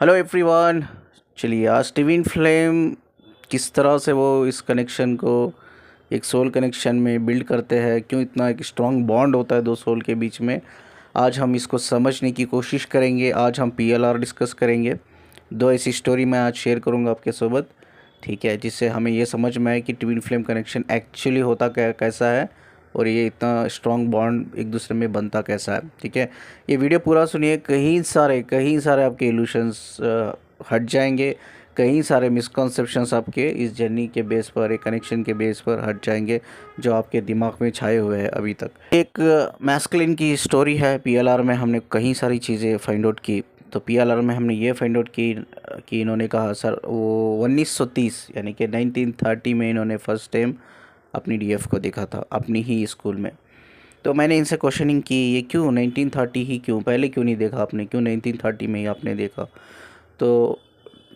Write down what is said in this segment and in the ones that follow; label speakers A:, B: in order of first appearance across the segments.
A: Hello everyone. चलिए आज twin flame किस तरह से वो इस कनेक्शन को एक सोल कनेक्शन में बिल्ड करते हैं, क्यों इतना एक स्ट्रॉन्ग बॉन्ड होता है दो सोल के बीच में। आज हम इसको समझने की कोशिश करेंगे। आज हम पीएलआर डिस्कस करेंगे। दो ऐसी स्टोरी मैं आज शेयर करूंगा आपके सोबत, ठीक है, जिससे हमें ये समझ में आए कि ट्विन फ्लेम कनेक्शन एक्चुअली होता कैसा है और ये इतना स्ट्रॉन्ग बॉन्ड एक दूसरे में बनता कैसा है। ठीक है, ये वीडियो पूरा सुनिए। कहीं सारे आपके इल्यूशंस हट जाएंगे। कई सारे मिसकॉन्सेप्शंस आपके इस जर्नी के बेस पर, एक कनेक्शन के बेस पर हट जाएंगे जो आपके दिमाग में छाए हुए हैं अभी तक। एक मैस्कुलिन की स्टोरी है। पीएलआर में हमने कई सारी चीज़ें फाइंड आउट की। तो पीएलआर में हमने ये फाइंड आउट की कि इन्होंने कहा सर वो 1930 यानी कि 1930 में इन्होंने फर्स्ट टाइम अपनी डीएफ को देखा था अपनी ही स्कूल में। तो मैंने इनसे क्वेश्चनिंग की, ये क्यों 1930 ही क्यों, पहले क्यों नहीं देखा आपने, क्यों 1930 में ही आपने देखा। तो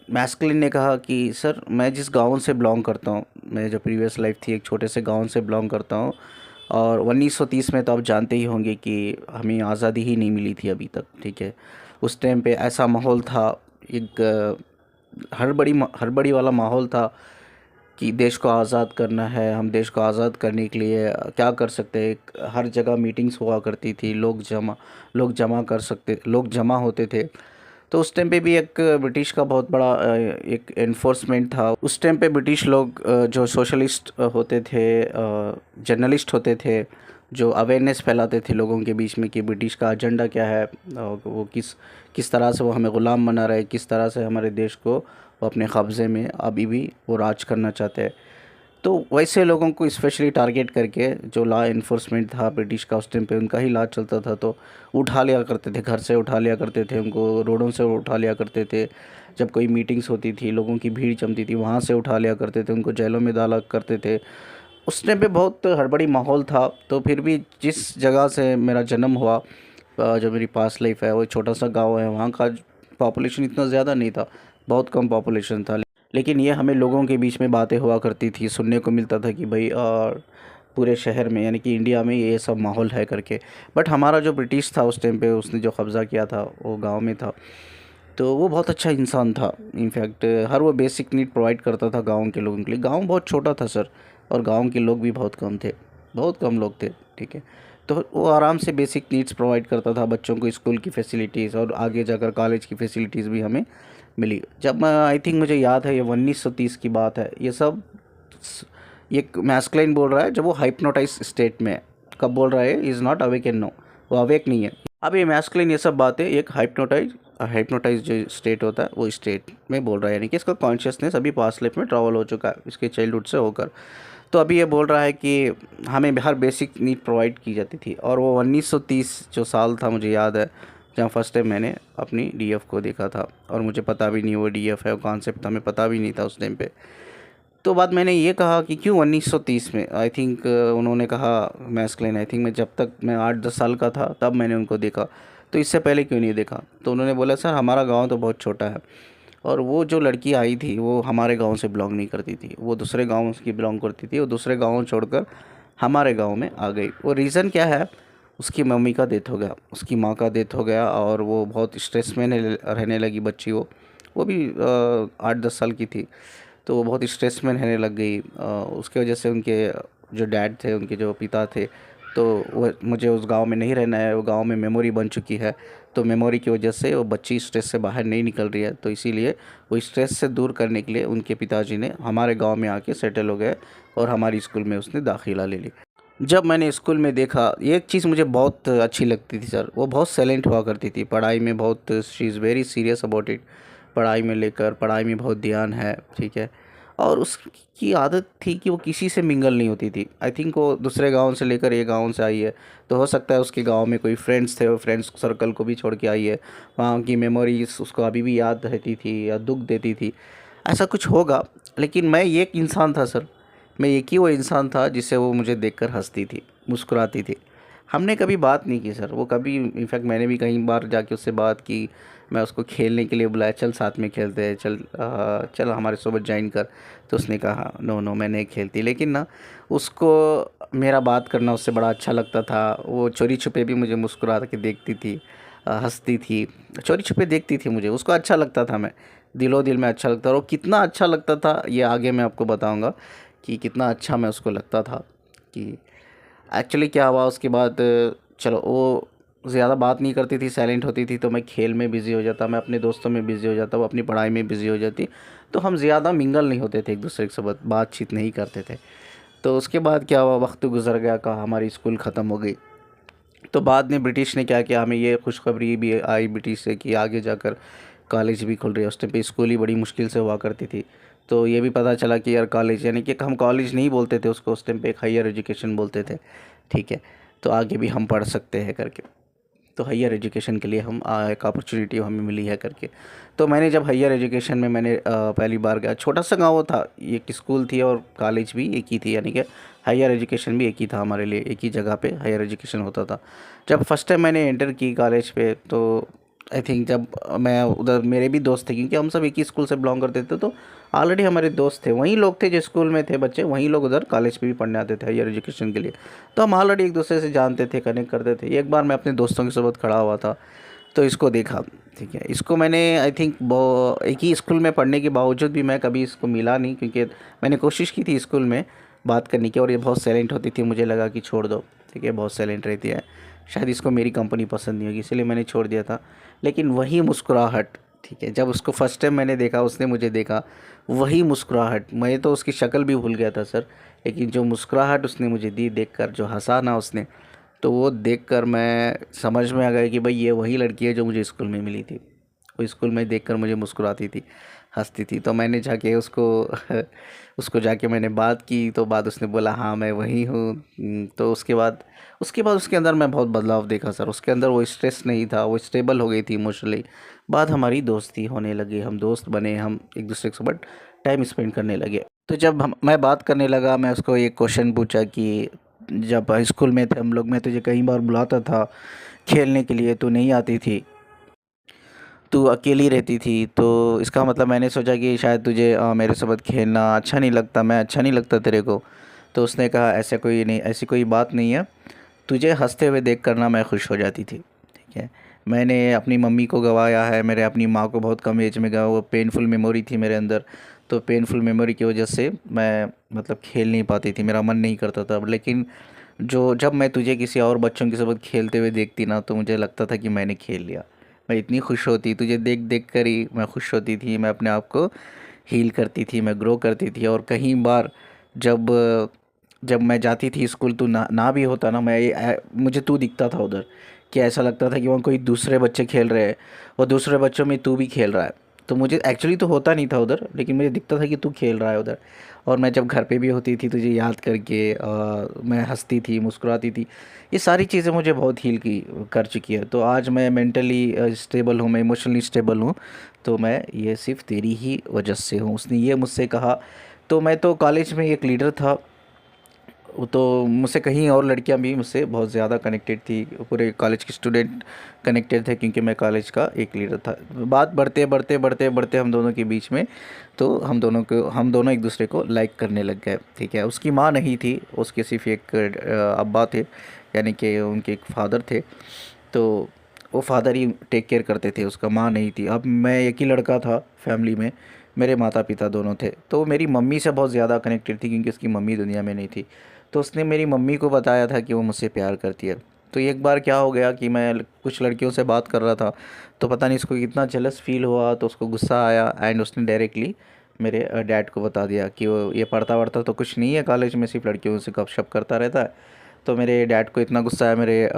A: मैस्कुलिन ने कहा कि सर मैं जिस गांव से बिलोंग करता हूँ, मैं जो प्रीवियस लाइफ थी एक छोटे से गांव से बिलोंग करता हूँ। और 1930 में तो आप जानते ही होंगे कि हमें आज़ादी ही नहीं मिली थी अभी तक। ठीक है, उस टाइम पे ऐसा माहौल था, एक हड़बड़ी वाला माहौल था कि देश को आज़ाद करना है। हम देश को आज़ाद करने के लिए क्या कर सकते हैं। हर जगह मीटिंग्स हुआ करती थी, लोग जमा होते थे। तो उस टाइम पे भी एक ब्रिटिश का बहुत बड़ा एक एनफोर्समेंट था। उस टाइम पे ब्रिटिश लोग जो सोशलिस्ट होते थे, जर्नलिस्ट होते थे, जो अवेयरनेस फैलाते थे लोगों के बीच में कि ब्रिटिश का एजेंडा क्या है, वो किस तरह से वो हमें ग़ुलाम बना रहे, किस तरह से हमारे देश को वो अपने कब्ज़े में अभी भी वो राज करना चाहते हैं। तो वैसे लोगों को स्पेशली टारगेट करके जो लॉ इन्फोर्समेंट था ब्रिटिश का उस टाइम पे, उनका ही लाज चलता था। तो उठा लिया करते थे, घर से उठा लिया करते थे, उनको रोडों से उठा लिया करते थे। जब कोई मीटिंग्स होती थी, लोगों की भीड़ जमती थी, वहाँ से उठा लिया करते थे, उनको जेलों में डाला करते थे। उस टाइम पे बहुत हड़बड़ी माहौल था। तो फिर भी जिस जगह से मेरा जन्म हुआ, जो मेरी पास्ट लाइफ है, वो छोटा सा गाँव है, वहाँ का पॉपुलेशन इतना ज़्यादा नहीं था, बहुत कम पॉपुलेशन था। लेकिन ये हमें लोगों के बीच में बातें हुआ करती थी, सुनने को मिलता था कि भाई पूरे शहर में यानी कि इंडिया में ये सब माहौल है करके। बट हमारा जो ब्रिटिश था उस टाइम पे, उसने जो कब्ज़ा किया था वो गांव में था। तो वो बहुत अच्छा इंसान था। इनफैक्ट हर वो बेसिक नीड प्रोवाइड करता था गाँव के लोगों के लिए। गाँव बहुत छोटा था सर, और गाँव के लोग भी बहुत कम थे, बहुत कम लोग थे। ठीक है, तो वो आराम से बेसिक नीड्स प्रोवाइड करता था बच्चों को, स्कूल की फैसिलिटीज़ और आगे जाकर कॉलेज की फैसिलिटीज़ भी हमें मिली। जब मैं आई थिंक मुझे याद है ये 1930 की बात है। ये सब ये मैस्कुलिन बोल रहा है जब वो हाइप्नोटाइज स्टेट में है। कब बोल रहा है, is not awake and no, वो अवेक नहीं है। अब ये मैस्कुलिन ये सब बातें एक हाइप्नोटाइज जो स्टेट होता है वो स्टेट में बोल रहा है, यानी कि इसका कॉन्शियसनेस अभी पास्ट लाइफ में ट्रैवल हो चुका है इसके चाइल्डहुड से होकर। तो अभी ये बोल रहा है कि हमें हर बेसिक नीड प्रोवाइड की जाती थी। और वो 1930 जो साल था मुझे याद है, जहाँ फर्स्ट टाइम मैंने अपनी डीएफ को देखा था। और मुझे पता भी नहीं वो डीएफ है, वो कॉन्सेप्ट हमें पता भी नहीं था उस टाइम पे। तो बाद मैंने ये कहा कि क्यों 1930 में। आई थिंक उन्होंने कहा मैस्कुलिन, आई थिंक मैं जब तक मैं 8-10 साल का था तब मैंने उनको देखा, तो इससे पहले क्यों नहीं देखा। तो उन्होंने बोला सर हमारा गांव तो बहुत छोटा है, और वो जो लड़की आई थी वो हमारे गांव से बिलोंग नहीं करती थी, वो दूसरे गांव की बिलोंग करती थी। वो दूसरे गांव छोड़कर हमारे गांव में आ गई। वो रीज़न क्या है, उसकी मम्मी का डेथ हो गया, उसकी माँ का डेथ हो गया, और वो बहुत स्ट्रेस में रहने लगी बच्ची। वो भी 8-10 साल की थी। तो वो बहुत स्ट्रेस में रहने लग गई। उसके वजह से उनके जो डैड थे, उनके जो पिता थे, तो वो मुझे उस गांव में नहीं रहना है, वो गांव में मेमोरी बन चुकी है। तो मेमोरी की वजह से वो बच्ची स्ट्रेस से बाहर नहीं निकल रही है। तो इसीलिए वो स्ट्रेस से दूर करने के लिए उनके पिताजी ने हमारे गांव में आके सेटल हो गए, और हमारी स्कूल में उसने दाखिला ले ली। जब मैंने स्कूल में देखा, एक चीज़ मुझे बहुत अच्छी लगती थी सर, वो बहुत साइलेंट हुआ करती थी पढ़ाई में, बहुत she is very serious about it. पढ़ाई में बहुत ध्यान है। ठीक है, और उसकी आदत थी कि वो किसी से मिंगल नहीं होती थी। आई थिंक वो दूसरे गांव से लेकर ये गांव से आई है, तो हो सकता है उसके गांव में कोई फ्रेंड्स थे, वो फ्रेंड्स सर्कल को भी छोड़ के आई है। वहाँ की मेमोरीज उसको अभी भी याद रहती थी या दुख देती थी, ऐसा कुछ होगा। लेकिन मैं एक इंसान था सर, मैं एक ही वो इंसान था जिसे वो मुझे देखकर हंसती थी, मुस्कुराती थी। हमने कभी बात नहीं की सर, वो कभी, इनफैक्ट मैंने भी कई बार जाके उससे बात की। मैं उसको खेलने के लिए बुलाया, चल साथ में खेलते हैं, चल हमारे सोबत ज्वाइन कर। तो उसने कहा नो नो मैं नहीं खेलती। लेकिन ना, उसको मेरा बात करना उससे बड़ा अच्छा लगता था। वो चोरी छुपे भी मुझे मुस्कुरा के देखती थी। हँसती थी, चोरी छुपे देखती थी मुझे, उसको अच्छा लगता था, मैं दिलो दिल में अच्छा लगता था। और कितना अच्छा लगता था ये आगे मैं आपको बताऊंगा कि कितना अच्छा मैं उसको लगता था। कि एक्चुअली क्या हुआ उसके बाद, चलो वो ज़्यादा बात नहीं करती थी, साइलेंट होती थी, तो मैं खेल में बिज़ी हो जाता, मैं अपने दोस्तों में बिज़ी हो जाता, वो अपनी पढ़ाई में बिज़ी हो जाती। तो हम ज़्यादा मिंगल नहीं होते थे, एक दूसरे के साथ बातचीत नहीं करते थे। तो उसके बाद क्या हुआ, वक्त गुजर गया, कहा हमारी स्कूल ख़त्म हो गई। तो बाद में ब्रिटिश ने क्या किया, हमें ये खुशखबरी भी आई ब्रिटिश से कि आगे जाकर कॉलेज भी खुल रही है। उस टाइम पे स्कूल ही बड़ी मुश्किल से हुआ करती थी। तो ये भी पता चला कि यार कॉलेज, यानी कि हम कॉलेज नहीं बोलते थे उसको, उस टाइम पे एक हायर एजुकेशन बोलते थे, ठीक है। तो आगे भी हम पढ़ सकते हैं करके, तो हायर एजुकेशन के लिए हम एक अपॉर्चुनिटी हमें मिली है करके। तो मैंने जब हायर एजुकेशन में मैंने पहली बार गया, छोटा सा गाँव था, एक स्कूल थी और कॉलेज भी एक ही थी, यानी कि हायर एजुकेशन भी एक ही था हमारे लिए, एक ही जगह पे हायर एजुकेशन होता था। जब फर्स्ट टाइम मैंने एंटर की कॉलेज पे, तो आई थिंक जब मैं उधर, मेरे भी दोस्त थे क्योंकि हम सब एक ही स्कूल से बिलोंग करते थे, तो ऑलरेडी हमारे दोस्त थे, वहीं लोग थे जो स्कूल में थे बच्चे, वहीं लोग उधर कॉलेज पे भी पढ़ने आते थे हायर एजुकेशन के लिए। तो हम ऑलरेडी एक दूसरे से जानते थे, कनेक्ट करते थे। एक बार मैं अपने दोस्तों के साथ खड़ा हुआ था, तो इसको देखा, ठीक है। इसको मैंने आई थिंक एक ही स्कूल में पढ़ने के बावजूद भी मैं कभी इसको मिला नहीं, क्योंकि मैंने कोशिश की थी स्कूल में बात करने की, और ये बहुत साइलेंट होती थी, मुझे लगा कि छोड़ दो, ठीक है, बहुत साइलेंट रहती है, शायद इसको मेरी कंपनी पसंद नहीं होगी, इसलिए मैंने छोड़ दिया था। लेकिन वही मुस्कुराहट, ठीक है, जब उसको फर्स्ट टाइम मैंने देखा, उसने मुझे देखा, वही मुस्कुराहट, मैं तो उसकी शक्ल भी भूल गया था सर, लेकिन जो मुस्कुराहट उसने मुझे दी, देखकर जो हंसा ना उसने, तो वो देखकर मैं समझ में आ गया कि भाई ये वही लड़की है जो मुझे स्कूल में मिली थी। वो स्कूल में देखकर मुझे मुस्कुराती थी, हंसती थी। तो मैंने जाके उसको उसको जाके मैंने बात की, तो बाद उसने बोला हाँ मैं वही हूँ। तो उसके बाद उसके अंदर मैं बहुत बदलाव देखा सर। उसके अंदर वो स्ट्रेस नहीं था, वो स्टेबल हो गई थी इमोशनली। बाद हमारी दोस्ती होने लगी, हम दोस्त बने, हम एक दूसरे के साथ टाइम स्पेंड करने लगे। तो जब मैं बात करने लगा, मैं उसको एक क्वेश्चन पूछा कि जब स्कूल में थे हम लोग, मैं तुझे कई बार बुलाता था खेलने के लिए, तू नहीं आती थी, तू अकेली रहती थी। तो इसका मतलब मैंने सोचा कि शायद तुझे मेरे साथ खेलना अच्छा नहीं लगता, मैं अच्छा नहीं लगता तेरे को। तो उसने कहा ऐसा कोई नहीं, ऐसी कोई बात नहीं है, तुझे हंसते हुए देख कर ना मैं खुश हो जाती थी, ठीक है। मैंने अपनी मम्मी को गंवाया है, मेरे अपनी माँ को बहुत कम एज में गवा, वो पेनफुल मेमोरी थी मेरे अंदर। तो पेनफुल मेमोरी की वजह से मैं मतलब खेल नहीं पाती थी, मेरा मन नहीं करता था। लेकिन जो जब मैं तुझे किसी और बच्चों के साथ खेलते हुए देखती ना, तो मुझे लगता था कि मैंने खेल लिया। मैं इतनी खुश होती, तुझे देख देख कर ही मैं खुश होती थी, मैं अपने आप को हील करती थी, मैं ग्रो करती थी। और कहीं बार जब जब मैं जाती थी स्कूल, तो ना ना भी होता ना, मुझे तू दिखता था उधर, कि ऐसा लगता था कि वहाँ कोई दूसरे बच्चे खेल रहे हैं और दूसरे बच्चों में तू भी खेल रहा है। तो मुझे एक्चुअली तो होता नहीं था उधर, लेकिन मुझे दिखता था कि तू खेल रहा है उधर। और मैं जब घर पे भी होती थी, तुझे याद करके मैं हंसती थी, मुस्कुराती थी। ये सारी चीज़ें मुझे बहुत हील की कर चुकी है। तो आज मैं मेंटली स्टेबल हूँ, मैं इमोशनली स्टेबल हूँ। तो मैं ये सिर्फ तेरी ही वजह से हूँ, उसने ये मुझसे कहा। तो मैं तो कॉलेज में एक लीडर था, वो तो मुझसे कहीं और लड़कियां भी मुझसे बहुत ज़्यादा कनेक्टेड थी, पूरे कॉलेज के स्टूडेंट कनेक्टेड थे, क्योंकि मैं कॉलेज का एक लीडर था। बात बढ़ते बढ़ते बढ़ते बढ़ते हम दोनों के बीच में, तो हम दोनों एक दूसरे को लाइक करने लग गए, ठीक है। उसकी माँ नहीं थी, उसके सिर्फ एक अब्बा थे, यानी कि उनके एक फादर थे। तो वो फादर ही टेक केयर करते थे, उसका माँ नहीं थी। अब मैं एक ही लड़का था फैमिली में, मेरे माता पिता दोनों थे। तो वो मेरी मम्मी से बहुत ज़्यादा कनेक्टेड थी, क्योंकि उसकी मम्मी दुनिया में नहीं थी। तो उसने मेरी मम्मी को बताया था कि वो मुझसे प्यार करती है। तो एक बार क्या हो गया कि मैं कुछ लड़कियों से बात कर रहा था, तो पता नहीं इसको कितना जेलस फील हुआ, तो उसको गुस्सा आया, एंड उसने डायरेक्टली मेरे डैड को बता दिया कि वो ये पढ़ता वढ़ता तो कुछ नहीं है कॉलेज में, सिर्फ लड़कियों से गपशप करता रहता है। तो मेरे डैड को इतना गुस्सा आया, मेरे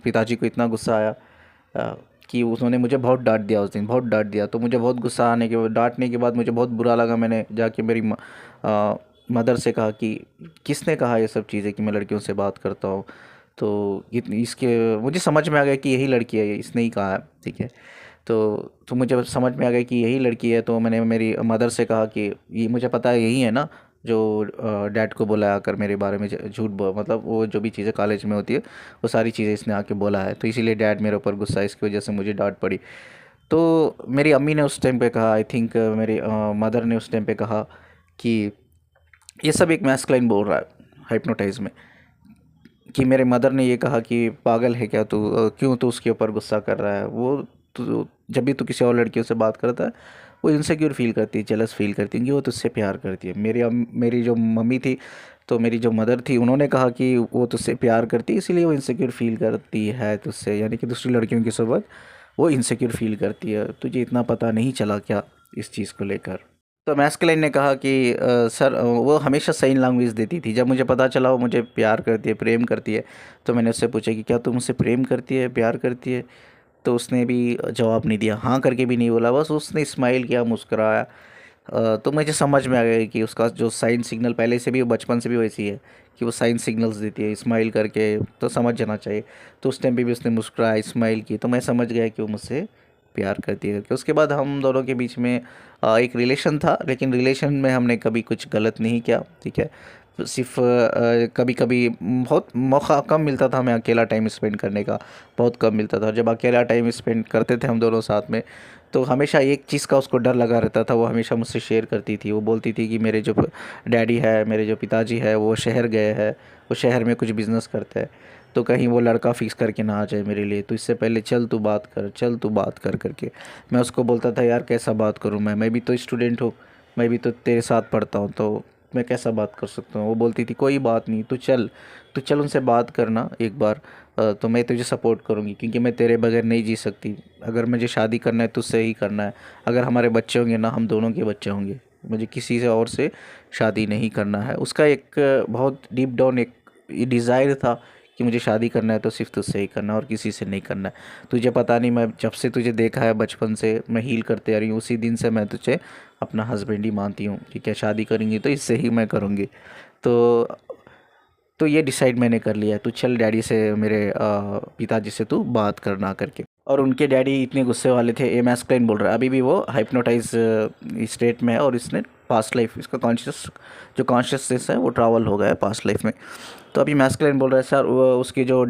A: पिताजी को इतना गुस्सा आया अ, कि उन्होंने मुझे बहुत डांट दिया उस दिन, बहुत डांट दिया। तो मुझे बहुत गुस्सा आने के बाद, डांटने के बाद मुझे बहुत बुरा लगा। मैंने जाके मेरी मदर से कहा कि किसने कहा ये सब चीज़ें कि मैं लड़कियों से बात करता हूँ। तो इतनी इसके मुझे समझ में आ गया कि यही लड़की है, ये इसने ही कहा है, ठीक है। तो मुझे समझ में आ गया कि यही लड़की है। तो मैंने मेरी मदर से कहा कि ये मुझे पता है यही है ना जो डैड को बोला आकर मेरे बारे में मतलब वो जो भी चीज़ें कॉलेज में होती है, वो सारी चीज़ें इसने आके बोला है। तो इसीलिए डैड मेरे ऊपर गुस्सा है, इसकी वजह से मुझे डांट पड़ी। तो मेरी अम्मी ने उस टाइम पे कहा, आई थिंक मेरी मदर ने उस टाइम पे कहा कि ये सब एक मैस्कुलाइन बोल रहा है, हाइप्नोटाइज में, कि मेरे मदर ने ये कहा कि पागल है क्या तू, क्यों तू उसके ऊपर गुस्सा कर रहा है, वो जब भी तू किसी और लड़कियों से बात करता है वो इनसिक्योर फील करती है, जेलस फील करती है कि वो तुझसे प्यार करती है। मेरी जो मम्मी थी, तो मेरी जो मदर थी, उन्होंने कहा कि वो तुझसे प्यार करती है इसीलिए वो इनसिक्योर फील करती है तुझसे, यानी कि दूसरी लड़कियों की सोबत वो इनसिक्योर फील करती है। तुझे इतना पता नहीं चला क्या इस चीज़ को लेकर? तो मैस्कुलिन ने कहा कि सर, वो हमेशा साइन लैंग्वेज देती थी। जब मुझे पता चला वो मुझे प्यार करती है, प्रेम करती है, तो मैंने उससे पूछा कि क्या तुम मुझसे प्रेम करती है, प्यार करती है? तो उसने भी जवाब नहीं दिया, हाँ करके भी नहीं बोला, बस उसने स्माइल किया, मुस्कुराया। तो मुझे समझ में आ गया कि उसका जो साइन सिग्नल पहले से भी, वो बचपन से भी वैसी है कि वो साइन सिग्नल्स देती है स्माइल करके, तो समझ जाना चाहिए। तो उस टाइम पे भी उसने मुस्कुराया, स्माइल की, तो मैं समझ गया कि वो मुझसे प्यार करती है करके। उसके बाद हम दोनों के बीच में एक रिलेशन था, लेकिन रिलेशन में हमने कभी कुछ गलत नहीं किया, ठीक है। सिर्फ कभी कभी बहुत मौका कम मिलता था हमें अकेला टाइम स्पेंड करने का, बहुत कम मिलता था। जब अकेला टाइम स्पेंड करते थे हम दोनों साथ में, तो हमेशा एक चीज़ का उसको डर लगा रहता था। वो हमेशा मुझसे शेयर करती थी, वो बोलती थी कि मेरे जो डैडी है, मेरे जो पिताजी है, वो शहर गए हैं, वो शहर में कुछ बिज़नेस करते हैं, तो कहीं वो लड़का फिक्स करके ना आ जाए मेरे लिए, तो इससे पहले चल तू बात कर, चल तू बात कर करके। मैं उसको बोलता था यार कैसा बात करूँ, मैं भी तो स्टूडेंट हूँ, मैं भी तो तेरे साथ पढ़ता हूँ, तो मैं कैसा बात कर सकता हूँ। वो बोलती थी कोई बात नहीं, तू चल उनसे बात करना एक बार, तो मैं तुझे सपोर्ट करूँगी, क्योंकि मैं तेरे बगैर नहीं जी सकती। अगर मुझे शादी करना है तुझसे ही करना है, अगर हमारे बच्चे होंगे ना, हम दोनों के बच्चे होंगे, मुझे किसी से और से शादी नहीं करना है। उसका एक बहुत डीप डाउन एक डिज़ायर था कि मुझे शादी करना है तो सिर्फ तुझसे ही करना है और किसी से नहीं करना है। तुझे पता नहीं, मैं जब से तुझे देखा है बचपन से मैं हील करते आ रही हूँ, उसी दिन से मैं तुझे अपना हस्बैंड ही मानती हूँ, ठीक है। शादी करेंगी तो इससे ही मैं करूँगी। तो ये डिसाइड मैंने कर लिया है, तू चल डैडी से, मेरे पिताजी से तू बात करना करके। और उनके डैडी इतने गुस्से वाले थे, ए मैस्कुलिन बोल रहा है, अभी भी वो हाइप्नोटाइज स्टेट में है, और इसने पास्ट लाइफ, इसका कॉन्शियसनेस है वो ट्रैवल हो गया है पास्ट लाइफ में। तो अभी मैस्कुलिन बोल रहा है सर, उसके जो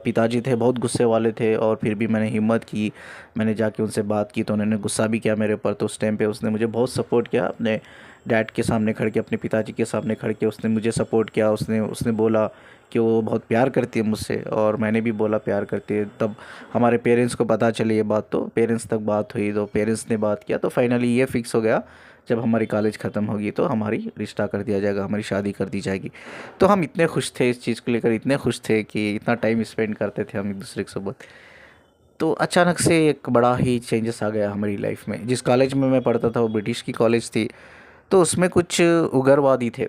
A: पिताजी थे बहुत गुस्से वाले थे, और फिर भी मैंने हिम्मत की, मैंने जाके उनसे बात की, तो उन्होंने गुस्सा भी किया मेरे ऊपर। तो उस टाइम पे उसने मुझे बहुत सपोर्ट किया, अपने डैड के सामने खड़ के, अपने पिताजी के सामने खड़ के उसने मुझे सपोर्ट किया। उसने उसने बोला कि वो बहुत प्यार करती है मुझसे, और मैंने भी बोला प्यार करती है। तब हमारे पेरेंट्स को पता चली ये बात, तो पेरेंट्स तक बात हुई, तो पेरेंट्स ने बात किया, तो फाइनली ये फिक्स हो गया जब हमारी कॉलेज ख़त्म होगी तो हमारी रिश्ता कर दिया जाएगा, हमारी शादी कर दी जाएगी। तो हम इतने खुश थे इस चीज़ को लेकर, इतने खुश थे कि इतना टाइम स्पेंड करते थे हम एक दूसरे के साथ। तो अचानक से एक बड़ा ही चेंजेस आ गया हमारी लाइफ में। जिस कॉलेज में मैं पढ़ता था वो ब्रिटिश की कॉलेज थी, तो उसमें कुछ उग्रवादी थे।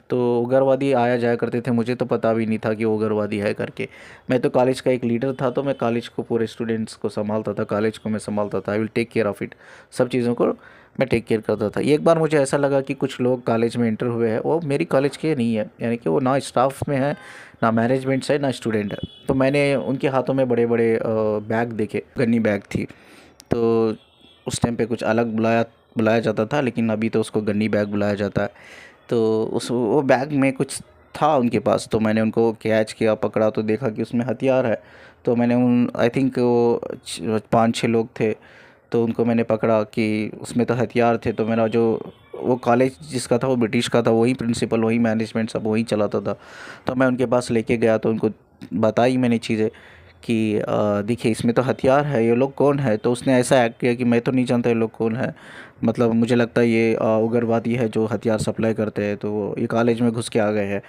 A: तो उग्रवादी आया जाया करते थे, मुझे तो पता भी नहीं था कि वो उग्रवादी है करके। मैं तो कॉलेज का एक लीडर था, तो मैं कॉलेज को, पूरे स्टूडेंट्स को संभालता था, कॉलेज को मैं संभालता था। I will take care of it, सब चीज़ों को मैं टेक केयर करता था। एक बार मुझे ऐसा लगा कि कुछ लोग कॉलेज में एंटर हुए हैं, वो मेरी कॉलेज के नहीं है, यानी कि वो ना स्टाफ में है, ना मैनेजमेंट से, ना स्टूडेंट है। तो मैंने उनके हाथों में बड़े बड़े बैग देखे, गन्नी बैग थी। तो उस टाइम पे कुछ अलग बुलाया बुलाया जाता था, लेकिन अभी तो उसको गन्नी बैग बुलाया जाता है। तो उस वो बैग में कुछ था उनके पास, तो मैंने उनको कैच किया, पकड़ा, तो देखा कि उसमें हथियार है। तो मैंने उन, आई थिंक वो 5-6 लोग थे, तो उनको मैंने पकड़ा कि उसमें तो हथियार थे। तो मेरा जो वो कॉलेज जिसका था वो ब्रिटिश का था, वही प्रिंसिपल, वही मैनेजमेंट, सब वही चलाता था। तो मैं उनके पास लेके गया, तो उनको बताई मैंने चीज़ें कि देखिए इसमें तो हथियार है, ये लोग कौन है। तो उसने ऐसा एक्ट किया कि मैं तो नहीं जानता ये लोग कौन है, मतलब मुझे लगता है ये उग्रवादी है जो हथियार सप्लाई करते हैं, तो ये कॉलेज में घुस के आ गए हैं।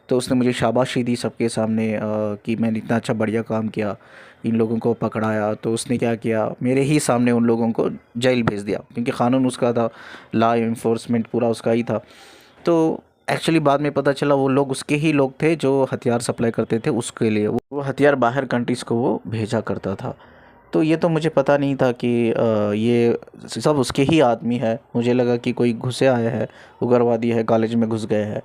A: तो उसने मुझे शाबाशी दी सबके सामने कि मैंने इतना अच्छा बढ़िया काम किया, इन लोगों को पकड़ाया। तो उसने क्या किया, मेरे ही सामने उन लोगों को जेल भेज दिया, क्योंकि क़ानून उसका था, लॉ इन्फोर्समेंट पूरा उसका ही था। तो एक्चुअली बाद में पता चला वो लोग उसके ही लोग थे जो हथियार सप्लाई करते थे उसके लिए, वो हथियार बाहर कंट्रीज़ को वो भेजा करता था। तो ये तो मुझे पता नहीं था कि ये सब उसके ही आदमी है। मुझे लगा कि कोई घुसे आए हैं, उग्रवादी है, कॉलेज में घुस गए हैं।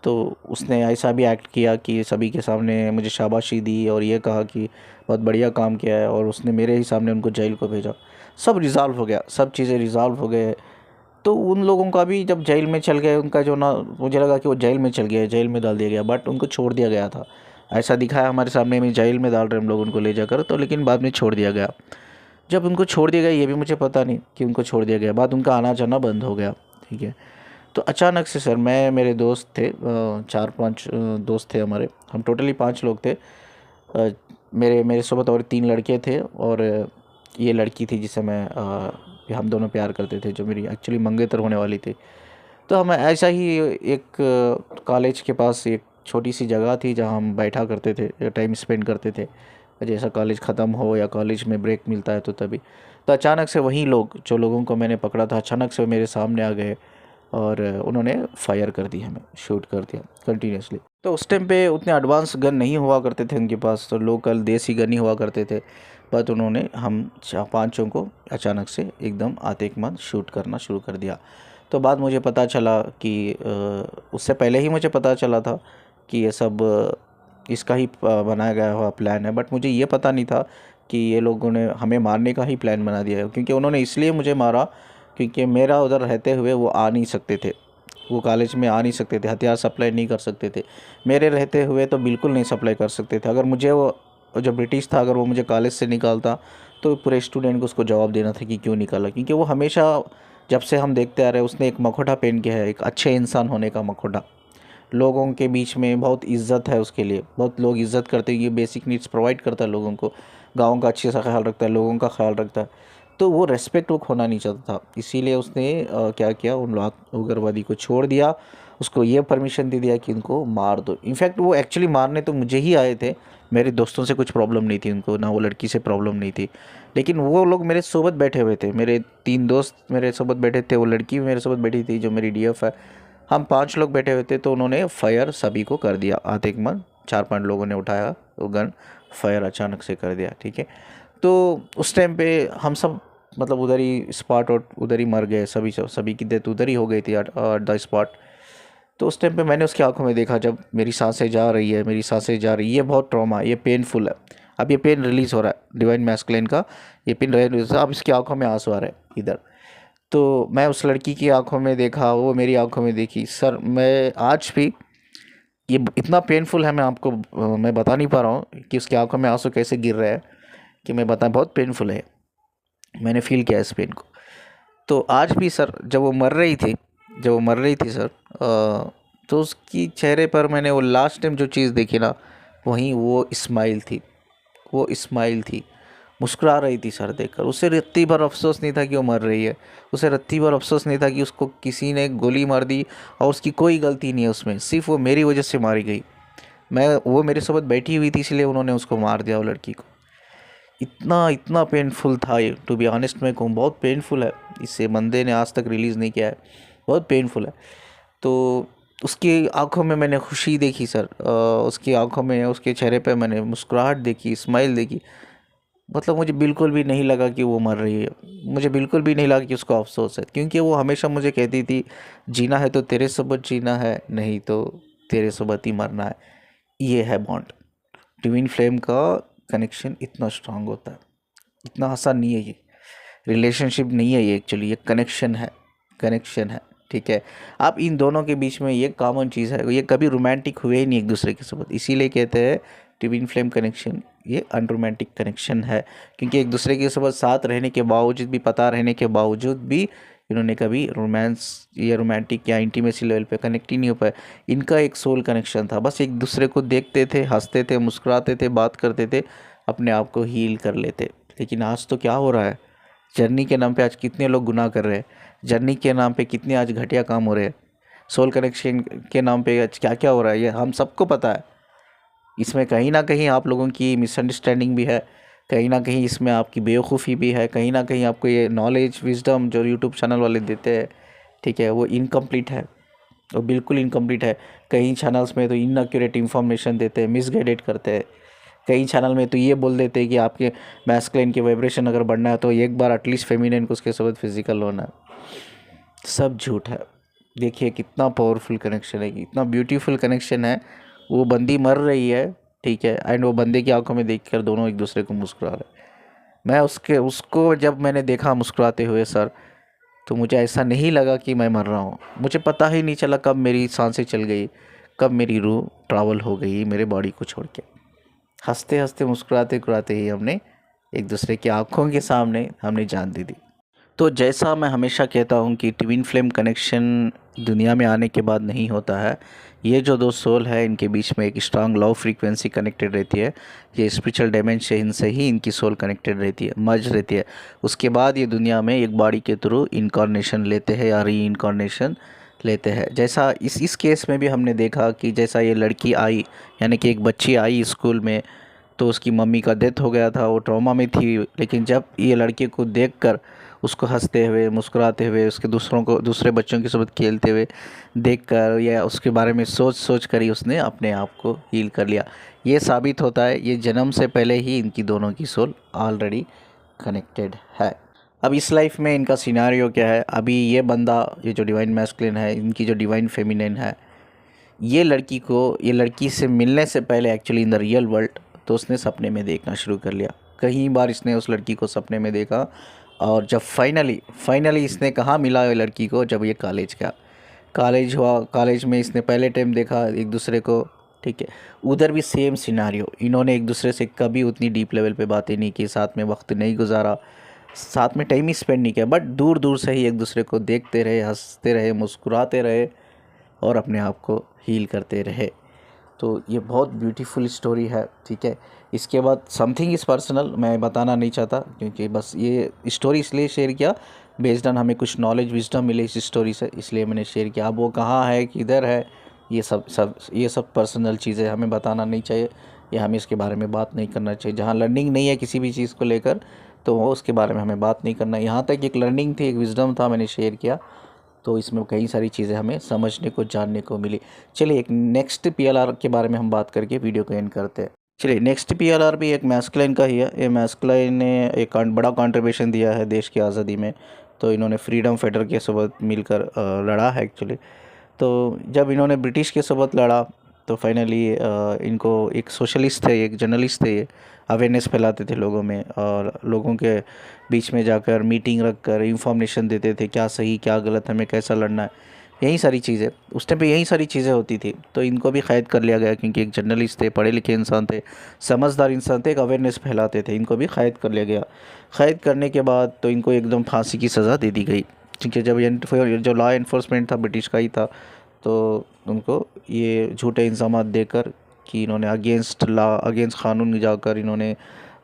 A: तो उसने ऐसा भी एक्ट किया कि सभी के सामने मुझे शाबाशी दी और ये कहा कि बहुत बढ़िया काम किया है, और उसने मेरे ही सामने उनको जेल को भेजा। सब रिज़ॉल्व हो गया, सब चीज़ें रिज़ॉल्व हो गए। तो उन लोगों का भी जब जेल में चल गए, उनका जो ना, मुझे लगा कि वो जेल में चल गया, जेल में डाल दिया गया, बट उनको छोड़ दिया गया था। ऐसा दिखाया हमारे सामने में जेल में डाल रहे हम लोग उनको ले जाकर, तो लेकिन बाद में छोड़ दिया गया। जब उनको छोड़ दिया गया, ये भी मुझे पता नहीं कि उनको छोड़ दिया गया, बाद उनका आना जाना बंद हो गया, ठीक है। तो अचानक से सर मैं मेरे दोस्त थे, 4-5 दोस्त थे हमारे, हम टोटली 5 लोग थे। मेरे मेरे साथ और 3 लड़के थे और ये लड़की थी जिसे हम दोनों प्यार करते थे, जो मेरी एक्चुअली मंगेतर होने वाली थी। तो हम ऐसा ही एक कॉलेज के पास एक छोटी सी जगह थी जहाँ हम बैठा करते थे, टाइम स्पेंड करते थे, जैसा कॉलेज ख़त्म हो या कॉलेज में ब्रेक मिलता है तो तभी। तो अचानक से वही लोग जो लोगों को मैंने पकड़ा था अचानक से मेरे सामने आ गए और उन्होंने फायर कर दी, हमें शूट कर दिया कंटिन्यूसली। तो उस टाइम पे उतने एडवांस गन नहीं हुआ करते थे उनके पास, तो लोकल देसी गन ही हुआ करते थे। बट उन्होंने हम 5 को अचानक से एकदम आतिकमत शूट करना शुरू कर दिया। तो बाद मुझे पता चला कि उससे पहले ही मुझे पता चला था कि ये सब इसका ही बनाया गया हुआ प्लान है, बट मुझे ये पता नहीं था कि ये लोगों ने हमें मारने का ही प्लान बना दिया है। क्योंकि उन्होंने इसलिए मुझे मारा क्योंकि मेरा उधर रहते हुए वो आ नहीं सकते थे, वो कॉलेज में आ नहीं सकते थे, हथियार सप्लाई नहीं कर सकते थे। मेरे रहते हुए तो बिल्कुल नहीं सप्लाई कर सकते थे। अगर मुझे वो जो ब्रिटिश था अगर वो मुझे कॉलेज से निकालता तो पूरे स्टूडेंट को उसको जवाब देना था कि क्यों निकाला। क्योंकि वो हमेशा जब से हम देखते आ रहे हैं उसने एक मखौटा पहन के है, एक अच्छे इंसान होने का मखौटा। लोगों के बीच में बहुत इज़्ज़त है उसके लिए, बहुत लोग इज़्ज़त करते हैं। ये बेसिक नीड्स प्रोवाइड करता है लोगों को, गाँव का अच्छे सा ख्याल रखता है, लोगों का ख्याल रखता है। तो वो रेस्पेक्ट वो खोना नहीं चाहता था, इसीलिए उसने क्या किया, उन लोग उग्रवादी को छोड़ दिया, उसको ये परमिशन दे दिया कि इनको मार दो। इनफैक्ट वो एक्चुअली मारने तो मुझे ही आए थे, मेरे दोस्तों से कुछ प्रॉब्लम नहीं थी उनको, ना वो लड़की से प्रॉब्लम नहीं थी। लेकिन वो लोग मेरे सोबत बैठे हुए थे, मेरे 3 दोस्त मेरे सोबत बैठे थे, वो लड़की भी मेरे सोबत बैठी थी जो मेरी डीएफ है। हम 5 लोग बैठे हुए थे, तो उन्होंने फायर सभी को कर दिया आतिकमत। 4-5 लोगों ने उठाया वो गन, फायर अचानक से कर दिया, ठीक है। तो उस टाइम पे हम सब मतलब उधर ही स्पॉट और उधर ही मर गए, सभी की डेथ उधर ही हो गई थी एट द स्पॉट। तो उस टाइम पे मैंने उसकी आंखों में देखा, जब मेरी सांसें जा रही है, मेरी सांसें जा रही है, ये बहुत ट्रॉमा, ये पेनफुल है। अब ये पेन रिलीज़ हो रहा है डिवाइन मैस्कुलिन का, ये पेन रिलीज हो रहा है। अब इसकी आंखों में आंसू आ रहे हैं इधर। तो मैं उस लड़की की आंखों में देखा, वो मेरी आंखों में देखी। सर मैं आज भी ये इतना पेनफुल है, मैं आपको मैं बता नहीं पा रहा हूँ कि उसकी आंखों में आंसू कैसे गिर रहे हैं, कि मैं बता, बहुत पेनफुल है। मैंने फील किया इस पेन को। तो आज भी सर जब वो मर रही थी सर, तो उसकी चेहरे पर मैंने वो लास्ट टाइम जो चीज़ देखी ना, वहीं वो स्माइल थी, वो स्माइल थी, मुस्कुरा रही थी सर देखकर। उसे रत्ती भर अफसोस नहीं था कि वो मर रही है, उसे रत्ती भर अफसोस नहीं था कि उसको किसी ने गोली मार दी और उसकी कोई गलती नहीं है उसमें, सिर्फ वो मेरी वजह से मारी गई। वो मेरे साथ बैठी हुई थी इसलिए उन्होंने उसको मार दिया वो लड़की को। इतना इतना पेनफुल था ये, टू बी ऑनेस्ट मैं कहूँ बहुत पेनफुल है। इसे बंदे ने आज तक रिलीज़ नहीं किया है, बहुत पेनफुल है। तो उसकी आंखों में मैंने खुशी देखी सर, उसकी आंखों में, उसके चेहरे पे मैंने मुस्कुराहट देखी, स्माइल देखी। मतलब मुझे बिल्कुल भी नहीं लगा कि वो मर रही है, मुझे बिल्कुल भी नहीं लगा कि उसको अफसोस है। क्योंकि वो हमेशा मुझे कहती थी, जीना है तो तेरे सबत जीना है, नहीं तो तेरे सबत ही मरना है। ये है बॉन्ड, ट्विन फ्लेम का कनेक्शन इतना स्ट्रांग होता है, इतना आसान नहीं है ये रिलेशनशिप नहीं है, ये एक्चुअली ये कनेक्शन है, कनेक्शन है, ठीक है। आप इन दोनों के बीच में ये कॉमन चीज़ है, ये कभी रोमांटिक हुए ही नहीं एक दूसरे के साथ, इसीलिए कहते हैं ट्विन फ्लेम कनेक्शन ये अनरोमांटिक कनेक्शन है। क्योंकि एक दूसरे के साथ रहने के बावजूद भी, पता रहने के बावजूद भी इन्होंने कभी रोमांस या रोमांटिक या इंटीमेसी लेवल पे कनेक्ट ही नहीं हो पाए। इनका एक सोल कनेक्शन था, बस एक दूसरे को देखते थे, हंसते थे, मुस्कुराते थे, बात करते थे, अपने आप को हील कर लेते। लेकिन आज तो क्या हो रहा है, जर्नी के नाम पे आज कितने लोग गुनाह कर रहे हैं, जर्नी के नाम पे कितने आज घटिया काम हो रहे हैं, सोल कनेक्शन के नाम पे आज क्या क्या हो रहा है, ये हम सबको पता है। इसमें कहीं ना कहीं आप लोगों की मिसअंडरस्टैंडिंग भी है, कहीं ना कहीं इसमें आपकी बेवकूफ़ी भी है, कहीं ना कहीं आपको ये नॉलेज विजडम जो यूट्यूब चैनल वाले देते हैं, ठीक है, वो इनकम्प्लीट है, वो बिल्कुल इनकम्प्लीट है। कई चैनल्स में तो इनअक्यूरेट इन्फॉर्मेशन देते हैं, मिसगाइडेड करते हैं। कई चैनल में तो ये बोल देते हैं कि आपके मैस्कुलिन की वाइब्रेशन अगर बढ़ना है तो एक बार एटलीस्ट फेमिनिन को उसके साथ फिजिकल होना है। सब झूठ है। देखिए कितना पावरफुल कनेक्शन है, इतना ब्यूटीफुल कनेक्शन है। वो बंदी मर रही है, ठीक है, एंड वो बंदे की आंखों में देखकर दोनों एक दूसरे को मुस्कुरा रहे हैं। मैं उसको जब मैंने देखा मुस्कुराते हुए सर, तो मुझे ऐसा नहीं लगा कि मैं मर रहा हूँ। मुझे पता ही नहीं चला कब मेरी सांसें चल गई, कब मेरी रूह ट्रैवल हो गई मेरे बॉडी को छोड़ के। हंसते हंसते मुस्कुराते मुस्कुराते ही हमने एक दूसरे की आंखों के सामने हमने जान दे दी। तो जैसा मैं हमेशा कहता हूँ कि ट्विन फ्लेम कनेक्शन दुनिया में आने के बाद नहीं होता है। ये जो दो सोल है इनके बीच में एक स्ट्रांग लव फ्रीक्वेंसी कनेक्टेड रहती है। ये स्पिरिचुअल डायमेंशन से ही इनकी सोल कनेक्टेड रहती है, मर्ज रहती है। उसके बाद ये दुनिया में एक बॉडी के थ्रू इनकारनेशन लेते हैं या री इनकारनेशन लेते हैं। जैसा इस केस में भी हमने देखा कि जैसा ये लड़की आई, यानी कि एक बच्ची आई स्कूल में, तो उसकी मम्मी का डेथ हो गया था, वो ट्रॉमा में थी। लेकिन जब ये लड़के को देखकर, उसको हंसते हुए मुस्कुराते हुए, उसके दूसरे बच्चों के साथ खेलते हुए देखकर या उसके बारे में सोच सोच कर ही उसने अपने आप को हील कर लिया। ये साबित होता है ये जन्म से पहले ही इनकी दोनों की सोल ऑलरेडी कनेक्टेड है। अब इस लाइफ में इनका सिनारियो क्या है? अभी ये बंदा, ये जो डिवाइन मैस्कुलिन है, इनकी जो डिवाइन फेमिनिन है, ये लड़की से मिलने से पहले actually in the real world तो उसने सपने में देखना शुरू कर लिया। कई बार इसने उस लड़की को सपने में देखा, और जब फाइनली इसने कहाँ मिला ये लड़की को, जब ये कॉलेज गया, कॉलेज हुआ, कॉलेज में इसने पहले टाइम देखा एक दूसरे को। ठीक है, उधर भी सेम सिनारियो, इन्होंने एक दूसरे से कभी उतनी डीप लेवल पे बातें नहीं की, साथ में वक्त नहीं गुजारा, साथ में टाइम ही स्पेंड नहीं किया, बट दूर दूर से ही एक दूसरे को देखते रहे, हंसते रहे, मुस्कुराते रहे और अपने आप को हील करते रहे। तो ये बहुत ब्यूटीफुल स्टोरी है। ठीक है, इसके बाद समथिंग इज़ पर्सनल, मैं बताना नहीं चाहता, क्योंकि बस ये स्टोरी इसलिए शेयर किया बेस्ड ऑन हमें कुछ नॉलेज विजडम मिले इस स्टोरी से, इसलिए मैंने शेयर किया। अब वो कहाँ है, किधर है, ये सब पर्सनल चीज़ें हमें बताना नहीं चाहिए, या हमें इसके बारे में बात नहीं करना चाहिए। जहाँ लर्निंग नहीं है किसी भी चीज़ को लेकर, तो वो उसके बारे में हमें बात नहीं करना। यहाँ तक एक लर्निंग थी, एक विजडम था, मैंने शेयर किया, तो इसमें कई सारी चीज़ें हमें समझने को, जानने को मिली। चलिए एक नेक्स्ट पीएलआर के बारे में हम बात करके वीडियो को एंड करते हैं। चलिए नेक्स्ट पीएलआर भी एक मैस्कुलिन का ही है। ये मैस्कुलिन ने एक बड़ा कंट्रीब्यूशन दिया है देश की आज़ादी में। तो इन्होंने फ्रीडम फाइटर के साथ मिलकर लड़ा है एक्चुअली। तो जब इन्होंने ब्रिटिश के साथ लड़ा, तो फाइनली इनको एक सोशलिस्ट थे, एक जर्नलिस्ट थे, ये अवेयरनेस फैलाते थे लोगों में, और लोगों के बीच में जाकर मीटिंग रख कर इंफॉर्मेशन देते थे, क्या सही क्या गलत, हमें कैसा लड़ना है, यही सारी चीज़ें उस टाइम पे यही सारी चीज़ें होती थी। तो इनको भी क़ैद कर लिया गया, क्योंकि एक जर्नलिस्ट थे, पढ़े लिखे इंसान थे, समझदार इंसान थे, एक अवेयरनेस फैलाते थे, इनको भी क़ैद कर लिया गया। क़ैद करने के बाद तो इनको एकदम फांसी की सज़ा दे दी गई, क्योंकि जब ये जो लॉ इन्फोर्समेंट था ब्रिटिश का ही था, तो उनको ये झूठे इल्ज़ाम देकर कि इन्होंने अगेंस्ट क़ानून जाकर इन्होंने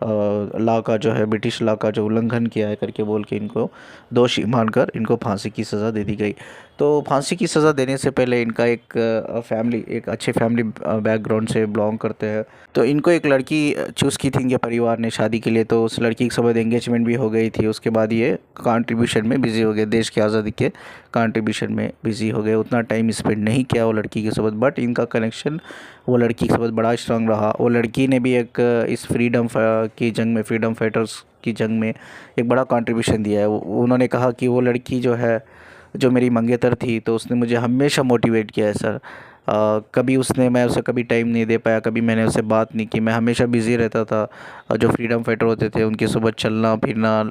A: लॉ का जो है, ब्रिटिश लॉ का जो उल्लंघन किया है करके बोल के इनको दोषी मानकर इनको फांसी की सज़ा दे दी गई। तो फांसी की सज़ा देने से पहले इनका एक अच्छे फैमिली बैकग्राउंड से बिलोंग करते हैं। तो इनको एक लड़की चूज़ की थी इनके परिवार ने शादी के लिए, तो उस लड़की के साथ एंगेजमेंट भी हो गई थी। उसके बाद ये कंट्रीब्यूशन में बिज़ी हो गए, देश की आज़ादी के कंट्रीब्यूशन में बिज़ी हो गए, उतना टाइम स्पेंड नहीं किया वो लड़की के साथ, बट इनका कनेक्शन वो लड़की के साथ बड़ा स्ट्रांग रहा। वो लड़की ने भी एक इस की जंग में, फ्रीडम फाइटर्स की जंग में एक बड़ा कंट्रीब्यूशन दिया है। उन्होंने कहा कि वो लड़की जो है, जो मेरी मंगेतर थी, तो उसने मुझे हमेशा मोटिवेट किया है सर। मैं उसे कभी टाइम नहीं दे पाया, कभी मैंने उससे बात नहीं की, मैं हमेशा बिज़ी रहता था। जो फ्रीडम फाइटर होते थे उनके सुबह चलना फिरना,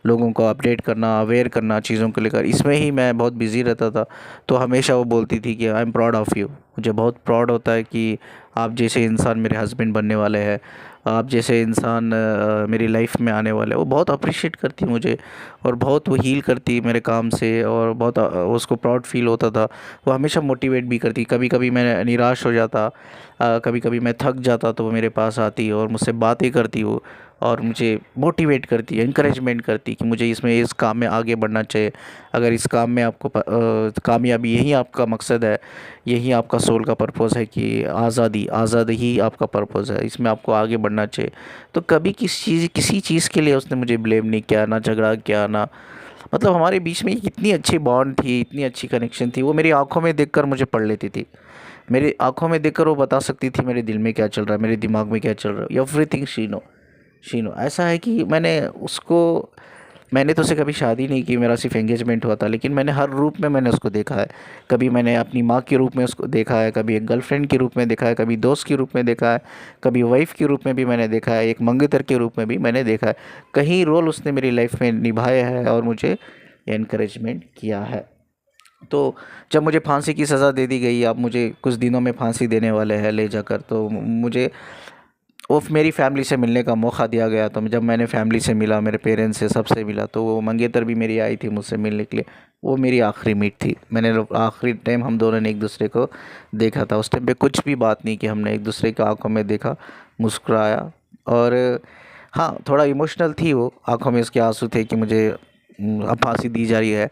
A: लोगों को अपडेट करना, अवेयर करना चीज़ों को लेकर, इसमें ही मैं बहुत बिज़ी रहता था। तो हमेशा वो बोलती थी कि I am proud of you, मुझे बहुत प्राउड होता है कि आप जैसे इंसान मेरे हस्बैंड बनने वाले हैं, आप जैसे इंसान मेरी लाइफ में आने वाले हैं। वो बहुत अप्रिशिएट करती मुझे, और बहुत वो हील करती मेरे काम से, और बहुत उसको प्राउड फील होता था। वो हमेशा मोटिवेट भी करती। कभी कभी मैं निराश हो जाता, कभी कभी मैं थक जाता, तो वो मेरे पास आती और मुझसे बातें करती वो, और मुझे मोटिवेट करती, इनकरेजमेंट करती कि मुझे इस काम में आगे बढ़ना चाहिए। अगर इस काम में आपको कामयाबी, यही आपका मकसद है, यही आपका सोल का पर्पज़ है कि आज़ादी ही आपका पर्पज़ है, इसमें आपको आगे बढ़ना चाहिए। तो कभी किसी चीज़ के लिए उसने मुझे ब्लेम नहीं किया, ना झगड़ा किया, ना, मतलब हमारे बीच में इतनी अच्छी बॉन्ड थी, इतनी अच्छी कनेक्शन थी। वो मेरी आंखों में देखकर मुझे पढ़ लेती थी, मेरी आंखों में देखकर वो बता सकती थी मेरे दिल में क्या चल रहा है, मेरे दिमाग में क्या चल रहा है, एवरीथिंग शी नो। ऐसा है कि मैंने तो उसे कभी शादी नहीं की, मेरा सिर्फ एंगेजमेंट हुआ था, लेकिन मैंने हर रूप में मैंने उसको देखा है। कभी मैंने अपनी माँ के रूप में उसको देखा है, कभी एक गर्लफ्रेंड के रूप में देखा है, कभी दोस्त के रूप में देखा है, कभी वाइफ़ के रूप में भी मैंने देखा है, एक मंगेतर के रूप में भी मैंने देखा है। कई रोल उसने मेरी लाइफ में निभाए हैं और मुझे एनकरेजमेंट किया है। तो जब मुझे फांसी की सज़ा दे दी गई, अब मुझे कुछ दिनों में फांसी देने वाले हैं ले जाकर, तो मुझे वो मेरी फैमिली से मिलने का मौका दिया गया। तो जब मैंने फैमिली से मिला, मेरे पेरेंट्स से, सबसे मिला, तो वो मंगेतर भी मेरी आई थी मुझसे मिलने के लिए। वो मेरी आखिरी मीट थी। मैंने आखिरी टाइम हम दोनों ने एक दूसरे को देखा था। उस टाइम पे कुछ भी बात नहीं कि हमने एक दूसरे की आंखों में देखा, मुस्कुराया। और हाँ, थोड़ा इमोशनल थी वो, आंखों में उसके आंसू थे कि मुझे अब फांसी दी जा रही है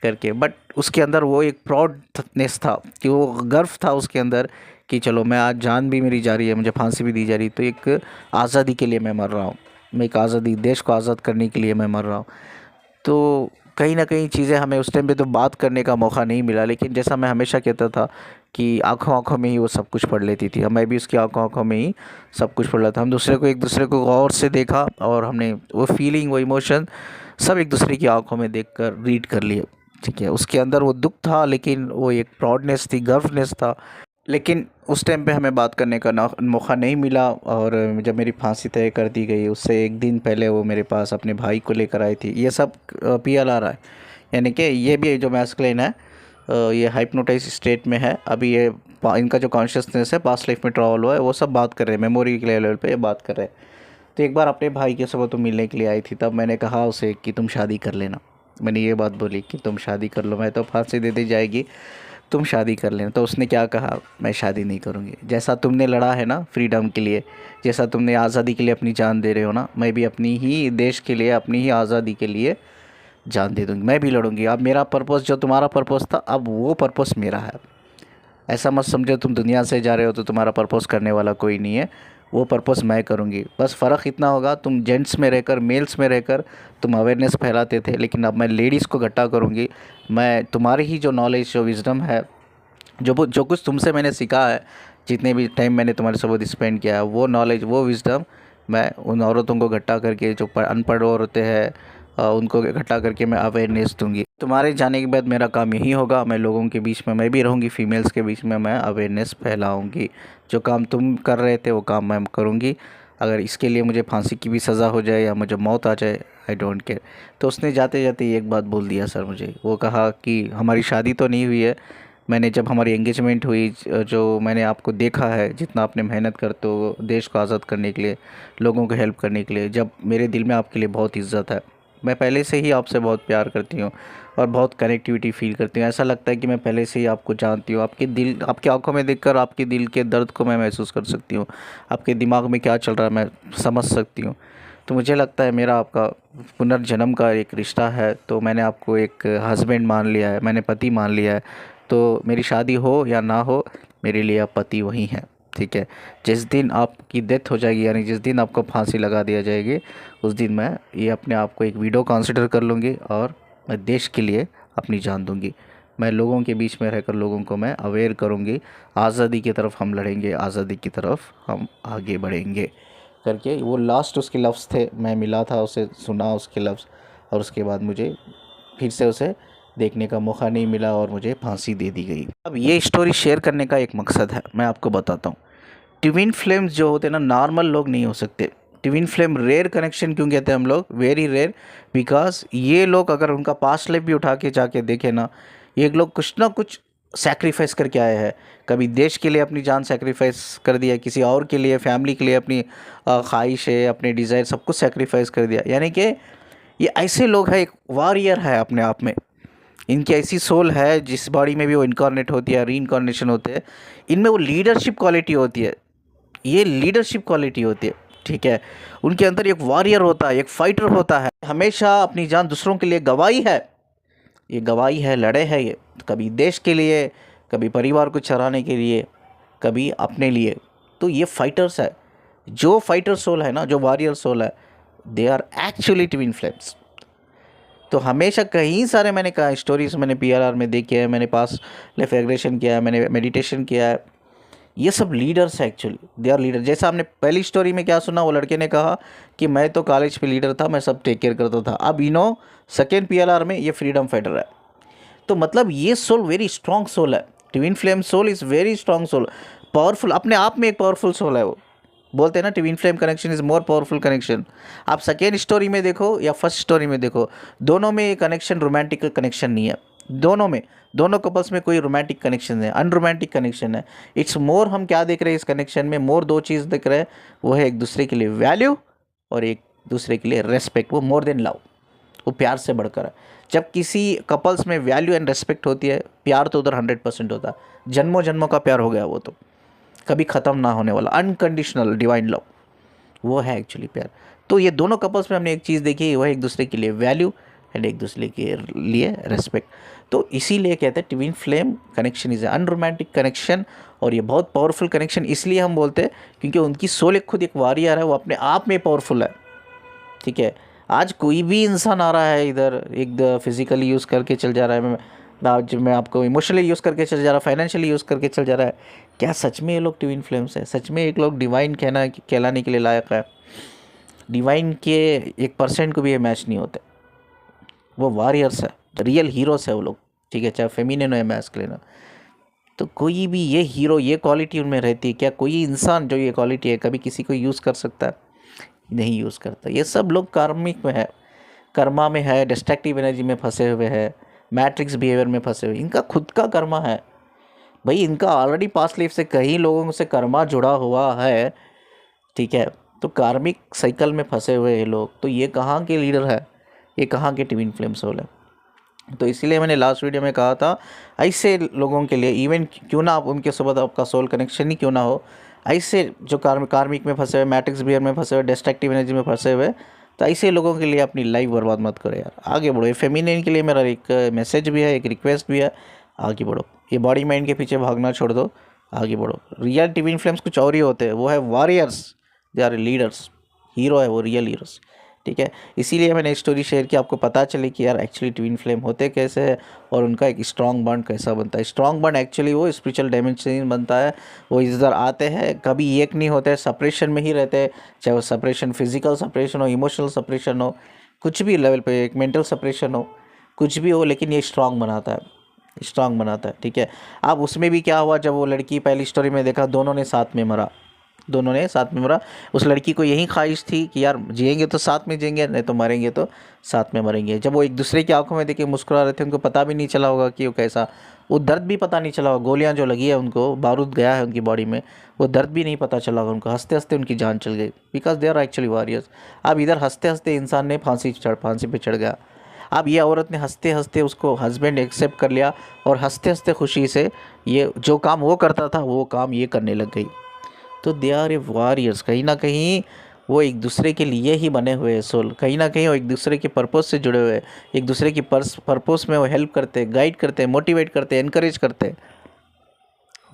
A: करके। बट उसके अंदर वो एक प्राउडनेस था, कि वो गर्व था उसके अंदर कि चलो, मैं आज जान भी मेरी जा रही है, मुझे फांसी भी दी जा रही है, तो एक आज़ादी के लिए मैं मर रहा हूँ। मैं एक आज़ादी, देश को आज़ाद करने के लिए मैं मर रहा हूँ। तो कहीं न कहीं चीज़ें हमें उस टाइम पे तो बात करने का मौका नहीं मिला, लेकिन जैसा मैं हमेशा कहता था कि आँखों-आँखों में ही वो सब कुछ पढ़ लेती थी। मैं भी उसकी आँखों-आँखों में ही सब कुछ पढ़ रहा था। हम दूसरे को, एक दूसरे को गौर से देखा, और हमने वो फीलिंग, वो इमोशन सब एक दूसरे की आँखों में देखकर रीड कर लिए। ठीक है, उसके अंदर वो दुःख था, लेकिन वो एक प्राउडनेस थी, गर्वनेस था। लेकिन उस टाइम पे हमें बात करने का ना मौका नहीं मिला। और जब मेरी फांसी तय कर दी गई, उससे एक दिन पहले वो मेरे पास अपने भाई को लेकर आई थी। ये सब पीएलआर है, यानी कि ये भी जो मैस्कुलिन है, ये हाइप्नोटाइज स्टेट में है अभी। ये इनका जो कॉन्शियसनेस है, पास्ट लाइफ में ट्रैवल हुआ है, वो सब बात कर रहे हैं, मेमोरी के लेवल पे ये बात कर रहे हैं। तो एक बार अपने भाई के साथ तो मिलने के लिए आई थी, तब मैंने कहा उसे कि तुम शादी कर लेना। मैंने ये बात बोली कि तुम शादी कर लो, मैं तो फांसी दे दी जाएगी, तुम शादी कर लेना। तो उसने क्या कहा, मैं शादी नहीं करूँगी। जैसा तुमने लड़ा है ना फ्रीडम के लिए, जैसा तुमने आज़ादी के लिए अपनी जान दे रहे हो ना, मैं भी अपनी ही देश के लिए, अपनी ही आज़ादी के लिए जान दे दूँगी। मैं भी लड़ूंगी। अब मेरा पर्पस, जो तुम्हारा पर्पस था, अब वो पर्पस मेरा है। ऐसा मत समझो तुम दुनिया से जा रहे हो तो तुम्हारा पर्पस करने वाला कोई नहीं है। वो पर्पस मैं करूँगी। बस फ़र्क इतना होगा, तुम जेंट्स में रहकर, मेल्स में रहकर तुम अवेयरनेस फैलाते थे, लेकिन अब मैं लेडीज़ को इकट्ठा करूँगी। मैं तुम्हारी ही जो नॉलेज, जो विज़डम है, जो कुछ तुमसे मैंने सीखा है, जितने भी टाइम मैंने तुम्हारे साथ स्पेंड किया है, वो नॉलेज, वो विज़डम मैं उन औरतों को इकट्ठा करके, जो अनपढ़ औरतें हैं, उनको इकट्ठा करके मैं अवेयरनेस दूंगी। तुम्हारे जाने के बाद मेरा काम यही होगा, मैं लोगों के बीच में मैं भी रहूँगी, फीमेल्स के बीच में मैं अवेयरनेस फैलाऊँगी। जो काम तुम कर रहे थे वो काम मैं करूँगी। अगर इसके लिए मुझे फांसी की भी सज़ा हो जाए या मुझे मौत आ जाए, आई डोंट केयर। तो उसने जाते जाते एक बात बोल दिया सर मुझे। वो कहा कि हमारी शादी तो नहीं हुई है, मैंने जब हमारी एंगेजमेंट हुई, जो मैंने आपको देखा है, जितना आपने मेहनत करते हो देश को आज़ाद करने के लिए, लोगों को हेल्प करने के लिए, जब मेरे दिल में आपके लिए बहुत इज़्ज़त है। मैं पहले से ही आपसे बहुत प्यार करती हूँ और बहुत कनेक्टिविटी फ़ील करती हूँ। ऐसा लगता है कि मैं पहले से ही आपको जानती हूँ। आपके दिल, आपकी आंखों में देखकर आपके दिल के दर्द को मैं महसूस कर सकती हूँ। आपके दिमाग में क्या चल रहा है मैं समझ सकती हूँ। तो मुझे लगता है मेरा आपका पुनर्जन्म का एक रिश्ता है। तो मैंने आपको एक हस्बैंड मान लिया है, मैंने पति मान लिया है। तो मेरी शादी हो या ना हो, मेरे लिए आप पति वही हैं। ठीक है, जिस दिन आपकी डेथ हो जाएगी, यानी जिस दिन आपको फांसी लगा दिया जाएगी, उस दिन मैं ये अपने आप को एक वीडियो कंसिडर कर लूँगी और मैं देश के लिए अपनी जान दूँगी। मैं लोगों के बीच में रहकर लोगों को मैं अवेयर करूँगी। आज़ादी की तरफ हम लड़ेंगे, आज़ादी की तरफ हम आगे बढ़ेंगे करके वो लास्ट उसके लफ्ज़ थे। मैं मिला था उसे, सुना उसके लफ्ज़, और उसके बाद मुझे फिर से उसे देखने का मौका नहीं मिला और मुझे फांसी दे दी गई। अब ये स्टोरी शेयर करने का एक मकसद है, मैं आपको बताता हूँ। ट्विन फ्लेम्स जो होते हैं ना, नॉर्मल लोग नहीं हो सकते। ट्विन फ्लेम रेयर कनेक्शन क्यों कहते हैं हम लोग, वेरी रेयर, बिकॉज ये लोग अगर उनका पास्ट लाइफ भी उठा के जाके देखें ना, ये लोग कुछ ना कुछ सैक्रिफाइस करके आए हैं। कभी देश के लिए अपनी जान सैक्रिफाइस कर दिया, किसी और के लिए, फैमिली के लिए अपनी ख्वाहिश है, अपने डिज़ायर, सब कुछ सैक्रिफाइस कर दिया। यानी कि ये ऐसे लोग हैं, एक वॉरियर है अपने आप में। इनकी ऐसी सोल है, जिस बॉडी में भी वो इनकारनेट होती है, री इनकारनेशन होते हैं, इनमें वो लीडरशिप क्वालिटी होती है। ये लीडरशिप क्वालिटी होती है। ठीक है, उनके अंदर एक वॉरियर होता है, एक फाइटर होता है, हमेशा अपनी जान दूसरों के लिए गवाई है। ये गवाई है, लड़े हैं ये, कभी देश के लिए, कभी परिवार को चलाने के लिए, कभी अपने लिए। तो ये फाइटर्स है। जो फाइटर सोल है ना, जो वॉरियर सोल है, they are actually twin flames. तो हमेशा कई सारे मैंने कहा स्टोरीज मैंने पीआरआर में देखी है, मैंने पास लाइफ एग्रेशन किया है, मैंने मेडिटेशन किया है। ये सब लीडर्स है एक्चुअली, दे आर लीडर। जैसा आपने पहली स्टोरी में क्या सुना, वो लड़के ने कहा कि मैं तो कॉलेज पे लीडर था, मैं सब टेक केयर करता था। अब सेकेंड पीएलआर में ये फ्रीडम फाइटर है। तो मतलब ये सोल वेरी स्ट्रॉन्ग सोल है। Twin flame soul is very strong soul, powerful, अपने आप में एक पावरफुल सोल है वो। बोलते हैं ना, twin flame connection is more powerful connection. आप सेकेंड स्टोरी में देखो या फर्स्ट स्टोरी में देखो, दोनों में ये कनेक्शन रोमांटिक कनेक्शन नहीं है। दोनों में, दोनों कपल्स में कोई रोमांटिक कनेक्शन है, अनरोमांटिक कनेक्शन है। इट्स मोर, हम क्या देख रहे हैं इस कनेक्शन में, मोर दो चीज़ देख रहे हैं, वो है एक दूसरे के लिए वैल्यू और एक दूसरे के लिए रेस्पेक्ट। वो मोर देन लव, वो प्यार से बढ़कर है। जब किसी कपल्स में वैल्यू एंड रेस्पेक्ट होती है, प्यार तो उधर 100% होता है, जन्मों जन्मों का प्यार हो गया वो, तो कभी ख़त्म ना होने वाला अनकंडीशनल डिवाइन लव, वो है एक्चुअली प्यार। तो ये दोनों कपल्स में हमने एक चीज़ देखी, वह एक दूसरे के लिए वैल्यू एंड एक दूसरे के लिए रेस्पेक्ट। तो इसीलिए कहते हैं twin flame connection is unromantic connection, और ये बहुत पावरफुल कनेक्शन इसलिए हम बोलते हैं क्योंकि उनकी सोल एक खुद एक वॉरियर है, वो अपने आप में पावरफुल है। ठीक है, आज कोई भी इंसान आ रहा है इधर, एक फिजिकली यूज़ करके चल जा रहा है, आज मैं आपको इमोशनली यूज़ करके चल जा रहा है, फाइनेंशियली यूज़ करके चल जा रहा है, क्या सच में ये लोग ट्विन फ्लेम्स है? सच में एक लोग डिवाइन कहलाने के लिए लायक है? डिवाइन के 1% को भी ये मैच नहीं होते। वो वॉरियर्स है, रियल हीरोज़ है वो लोग। ठीक है, चाहे फेमिनिन हो या मैस्कुलिन हो। तो कोई भी ये हीरो, ये क्वालिटी उनमें रहती है क्या? कोई इंसान जो ये क्वालिटी है कभी किसी को यूज़ कर सकता है? नहीं यूज़ करता। ये सब लोग कार्मिक में है, कर्मा में है, डिस्ट्रक्टिव एनर्जी में फंसे हुए हैं, मैट्रिक्स बिहेवियर में फंसे हुए। इनका खुद का कर्मा है भाई, इनका ऑलरेडी पास्ट लाइफ से कई लोगों से कर्मा जुड़ा हुआ है। ठीक है, तो कार्मिक साइकिल में फंसे हुए हैं लोग, तो ये कहाँ के लीडर है? ये कहाँ के ट्विन फ्लेम सोल है? तो इसीलिए मैंने लास्ट वीडियो में कहा था, ऐसे लोगों के लिए इवन क्यों ना आप उनके साथ आपका सोल कनेक्शन ही क्यों ना हो, ऐसे जो कार्मिक में फंसे हुए, मैट्रिक्स बिहेवियर में फंसे हुए, डिस्ट्रक्टिव एनर्जी में फंसे हुए, तो ऐसे लोगों के लिए अपनी लाइफ बर्बाद मत करो यार, आगे बढ़ो। ये फेमिनिन के लिए मेरा एक मैसेज भी है, एक रिक्वेस्ट भी है, आगे बढ़ो। ये बॉडी माइंड के पीछे भागना छोड़ दो, आगे बढ़ो। रियल ट्विन फ्लेम्स कुछ और ही होते हैं, वो है warriors, they are leaders, hero है वो, रियल हीरोज़। ठीक है, इसीलिए मैंने स्टोरी शेयर की, आपको पता चले कि यार एक्चुअली ट्विन फ्लेम होते कैसे हैं और उनका एक स्ट्रॉन्ग बॉन्ड कैसा बनता है। स्ट्रॉन्ग बॉन्ड एक्चुअली वो स्पिरिचुअल डायमेंशन बनता है, वो इधर आते हैं, कभी एक नहीं होते, सेपरेशन में ही रहते हैं, चाहे वो सेपरेशन फिजिकल सेपरेशन हो, इमोशनल सेपरेशन हो, कुछ भी लेवल पे, एक मेंटल सेपरेशन हो, कुछ भी हो, लेकिन ये स्ट्रॉन्ग बनाता है, स्ट्रॉन्ग बनाता है। ठीक है, अब उसमें भी क्या हुआ, जब वो लड़की पहली स्टोरी में देखा दोनों ने साथ में मरा, दोनों ने साथ में मरा। उस लड़की को यही ख्वाहिश थी कि यार जिएंगे तो साथ में जिएंगे, नहीं तो मरेंगे तो साथ में मरेंगे। जब वो एक दूसरे की आंखों में देखे मुस्कुरा रहे थे, उनको पता भी नहीं चला होगा कि वो कैसा, वो दर्द भी पता नहीं चला होगा, गोलियां जो लगी है उनको, बारूद गया है उनकी बॉडी में, वो दर्द भी नहीं पता चला होगा उनको, हंसते हंसते उनकी जान चल गई, because they are actually warriors. अब इधर हंसते हंसते इंसान ने फांसी पे चढ़ गया। अब ये औरत ने हंसते हंसते उसको हस्बैंड एक्सेप्ट कर लिया, और हंसते हंसते खुशी से ये जो काम वो करता था वो काम ये करने लग गई। तो दे आर ए वॉरियर्स, कहीं ना कहीं वो एक दूसरे के लिए ही बने हुए हैं सोल, कहीं ना कहीं वो एक दूसरे के पर्पस से जुड़े हुए हैं, एक दूसरे की पर्पस में वो हेल्प करते हैं, गाइड करते हैं, मोटिवेट करते हैं, इनकरेज करते हैं।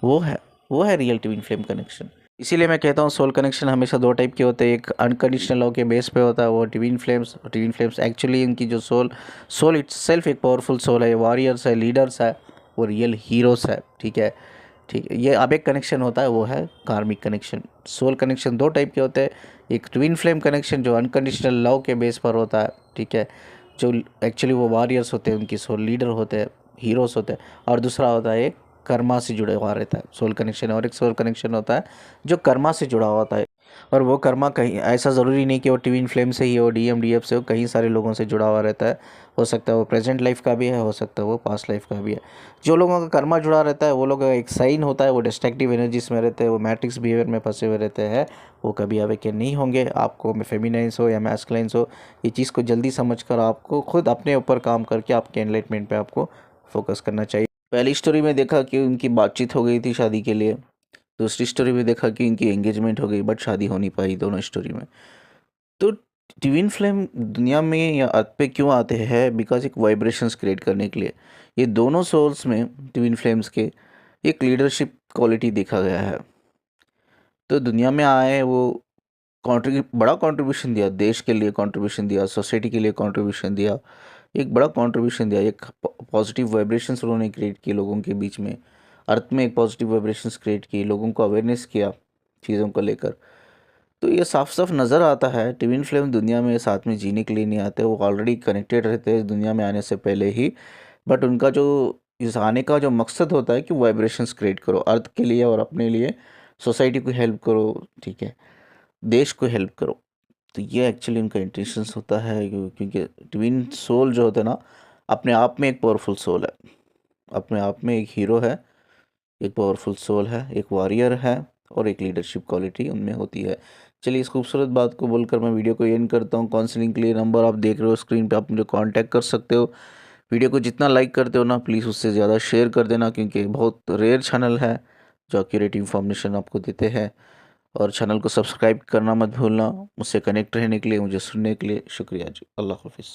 A: वो है, वो है रियल ट्विन फ्लेम कनेक्शन। इसीलिए मैं कहता हूँ सोल कनेक्शन हमेशा दो टाइप के होते हैं, एक अनकंडीशनल लव के बेस पे होता है, वो twin flames. Twin flames actually इनकी जो सोल इट्सेल्फ एक पावरफुल सोल है, वॉरियर्स है, लीडर्स है, वो रियल हीरोज़ है। ठीक है, ठीक है, ये अब एक कनेक्शन होता है, वो है कार्मिक कनेक्शन। सोल कनेक्शन दो टाइप के होते हैं, एक ट्विन फ्लेम कनेक्शन जो अनकंडीशनल लव के बेस पर होता है। ठीक है, जो एक्चुअली वो वॉरियर्स होते हैं, उनकी सोल लीडर होते हैं, हीरोज़ होते हैं। और दूसरा होता है एक कर्मा से जुड़े हुआ रहता है सोल कनेक्शन, और एक सोल कनेक्शन होता है जो कर्मा से जुड़ा हुआ होता है। और वो कर्मा कहीं ऐसा ज़रूरी नहीं कि वो ट्विन फ्लेम से ही हो, डीएफ से हो, कहीं सारे लोगों से जुड़ा हुआ रहता है। हो सकता है वो प्रेजेंट लाइफ का भी है, हो सकता है वो पास्ट लाइफ का भी है। जो लोगों का कर्मा जुड़ा रहता है वो लोग एक साइन होता है, वो डिस्ट्रक्टिव एनर्जीज में रहते हैं, वो मैट्रिक्स बिहेवियर में फंसे हुए रहते हैं, वो कभी अवेकन नहीं होंगे। आपको फेमिनाइंस हो या मैस्कुलाइंस हो, ये चीज़ को जल्दी समझ कर आपको खुद अपने ऊपर काम करके आपके एनलाइटमेंट पे आपको फोकस करना चाहिए। पहली स्टोरी में देखा कि उनकी बातचीत हो गई थी शादी के लिए, दूसरी स्टोरी में देखा कि इनकी एंगेजमेंट हो गई, बट शादी हो नहीं पाई दोनों स्टोरी में। तो ट्विन फ्लेम दुनिया में या अर्थ पे क्यों आते हैं? बिकॉज एक वाइब्रेशंस क्रिएट करने के लिए। ये दोनों सोल्स में, ट्विन फ्लेम्स के, एक लीडरशिप क्वालिटी देखा गया है। तो दुनिया में आए वो बड़ा कंट्रीब्यूशन दिया, देश के लिए कंट्रीब्यूशन दिया, सोसाइटी के लिए कंट्रीब्यूशन दिया, एक बड़ा कंट्रीब्यूशन दिया, एक पॉजिटिव वाइब्रेशंस उन्होंने क्रिएट किए लोगों के बीच में, अर्थ में एक पॉजिटिव वाइब्रेशंस क्रिएट की, लोगों को अवेयरनेस किया चीज़ों को लेकर। तो ये साफ साफ नज़र आता है ट्विन फ्लेम दुनिया में साथ में जीने के लिए नहीं आते, वो ऑलरेडी कनेक्टेड रहते हैं दुनिया में आने से पहले ही। बट उनका जो इस आने का जो मकसद होता है कि वाइब्रेशंस क्रिएट करो अर्थ के लिए और अपने लिए, सोसाइटी को हेल्प करो, ठीक है, देश को हेल्प करो। तो ये एक्चुअली उनका इंटेंशंस होता है, क्योंकि ट्विन सोल जो होता है ना, अपने आप में एक पावरफुल सोल है, अपने आप में एक हीरो है, एक पावरफुल सोल है, एक वॉरियर है और एक लीडरशिप क्वालिटी उनमें होती है। चलिए, इस खूबसूरत बात को बोलकर मैं वीडियो को एंड करता हूँ। काउंसलिंग के लिए नंबर आप देख रहे हो स्क्रीन पे, आप मुझे कांटेक्ट कर सकते हो। वीडियो को जितना लाइक करते हो ना, प्लीज़ उससे ज़्यादा शेयर कर देना, क्योंकि बहुत रेयर चैनल है जो एक्यूरेट इन्फॉर्मेशन आपको देते हैं। और चैनल को सब्सक्राइब करना मत भूलना। मुझसे कनेक्ट रहने के लिए, मुझे सुनने के लिए शुक्रिया जी। अल्लाह हाफिज़।